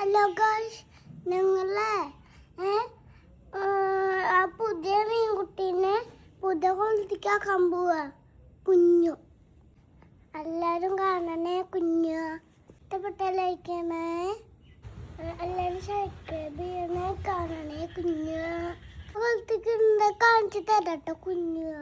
Hello guys, ഞങ്ങളെ ആ പുതിയ മീൻകുട്ടീനെ പുതിയ കൊളുത്തിക്കാക്കാൻ പോവാ. കുഞ്ഞു എല്ലാരും കാണണേ. കുഞ്ഞു ഇഷ്ടപ്പെട്ട ലൈക്ക് ചെയ്യണേ, എല്ലാരും സബ്സ്ക്രൈബ് ചെയ്യണേ. കാണണേ കുഞ്ഞു കൊളുത്തിക്ക് കാണിച്ചു തരട്ടോ കുഞ്ഞു.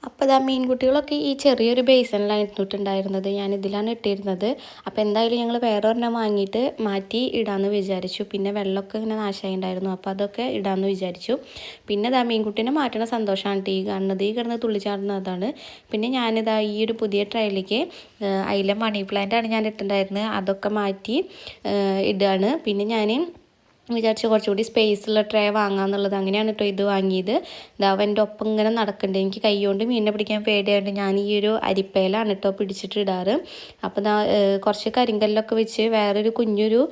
അപ്പോൾ ഇതാ മീൻകുട്ടികളൊക്കെ ഈ ചെറിയൊരു ബേസണിലാണ് ഇട്ടിട്ടുണ്ടായിരുന്നത്. ഞാൻ ഇതിലാണ് ഇട്ടിരുന്നത്. അപ്പോൾ എന്തായാലും ഞങ്ങൾ വേറെ ഒരെണ്ണം വാങ്ങിയിട്ട് മാറ്റി ഇടാമെന്ന് വിചാരിച്ചു. പിന്നെ വെള്ളമൊക്കെ ഇങ്ങനെ നാശമായി ഉണ്ടായിരുന്നു, അപ്പോൾ അതൊക്കെ ഇടാമെന്ന് വിചാരിച്ചു. പിന്നെ ഇതാ മീൻകുട്ടീനെ മാറ്റണ സന്തോഷമാണ് ഈ കാണുന്നത്. ഈ കിടന്ന് തുള്ളിച്ചാടുന്നതാണ്. പിന്നെ ഞാനിതാ ഈ ഒരു പുതിയ ട്രൈയിലേക്ക് അതിലെ മണി പ്ലാന്റാണ് ഞാൻ ഇട്ടിട്ടുണ്ടായിരുന്നത്. അതൊക്കെ മാറ്റി ഇടുകയാണ്. പിന്നെ ഞാൻ വിചാരിച്ചു കുറച്ചുകൂടി സ്പേസുള്ള ട്രേ വാങ്ങാമെന്നുള്ളത്. അങ്ങനെയാണ് കേട്ടോ ഇത് വാങ്ങിയത്. അവൻ്റെ ഒപ്പം ഇങ്ങനെ നടക്കുന്നുണ്ട്. എനിക്ക് കൈ കൊണ്ട് മീനിനെ പിടിക്കാൻ പേടിയായിട്ട് ഞാൻ ഈ ഒരു അരിപ്പയിലാണ് കേട്ടോ പിടിച്ചിട്ട് ഇടാറ്. അപ്പോൾ കുറച്ച് കരിങ്കല്ലൊക്കെ വെച്ച് വേറൊരു കുഞ്ഞൊരു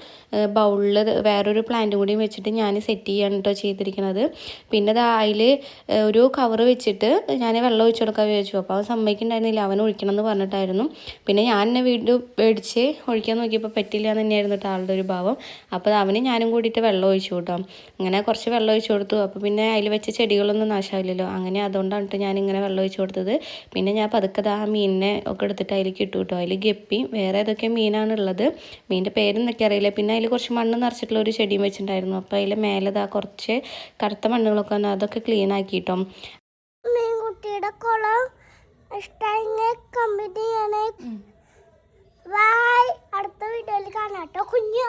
ബൗളിൽ വേറൊരു പ്ലാന്റും കൂടി വെച്ചിട്ട് ഞാൻ സെറ്റ് ചെയ്യാണ് കേട്ടോ ചെയ്തിരിക്കുന്നത്. പിന്നെ അതിൽ ഒരു കവർ വെച്ചിട്ട് ഞാൻ വെള്ളം ഒഴിച്ചു കൊടുക്കാൻ വിചാരിച്ചു. അപ്പോൾ അവൻ സമ്മതിക്കുന്നുണ്ടായിരുന്നില്ല, അവൻ ഒഴിക്കണം എന്ന് പറഞ്ഞിട്ടായിരുന്നു. പിന്നെ ഞാൻ എന്നെ വീണ്ടും മേടിച്ച് ഒഴിക്കാൻ നോക്കിയപ്പോൾ പറ്റില്ല എന്ന് തന്നെയായിരുന്നു കേട്ടോ ആളുടെ ഒരു ഭാവം. അപ്പോൾ അവന് ഞാനും കൂടിയിട്ട് വെള്ളം ഒഴിച്ചു കേട്ടോ. അങ്ങനെ കുറച്ച് വെള്ളം ഒഴിച്ചു കൊടുത്തു. അപ്പോൾ പിന്നെ അതിൽ വെച്ച ചെടികളൊന്നും നാശമാവില്ലല്ലോ. അങ്ങനെ അതുകൊണ്ടാണ് കേട്ടോ ഞാനിങ്ങനെ വെള്ളം ഒഴിച്ചു കൊടുത്തത്. പിന്നെ ഞാൻ പതുക്കെ ആ മീനിനെ ഒക്കെ എടുത്തിട്ട് അതിലേക്ക് ഇട്ടു കേട്ടോ. അതിൽ ഗപ്പി വേറെ ഏതൊക്കെ മീനാണുള്ളത്, മീനിൻ്റെ പേരൊന്നൊക്കെ അറിയില്ല. പിന്നെ അതിൽ കുറച്ച് മണ്ണ് നിറച്ചിട്ടുള്ള ഒരു ചെടിയും വെച്ചിട്ടുണ്ടായിരുന്നു. അപ്പോൾ അതിൽ മേലെ കുറച്ച് കറുത്ത മണ്ണുകളൊക്കെ വന്ന് അതൊക്കെ ക്ലീൻ ആക്കിട്ടോ. മീൻകുട്ടിയുടെ കുളം ഇഷ്ടമായി കമന്റ് ചെയ്യണേ. ബൈ, അടുത്ത വീഡിയോയിൽ കാണാട്ടോ കുഞ്ഞു.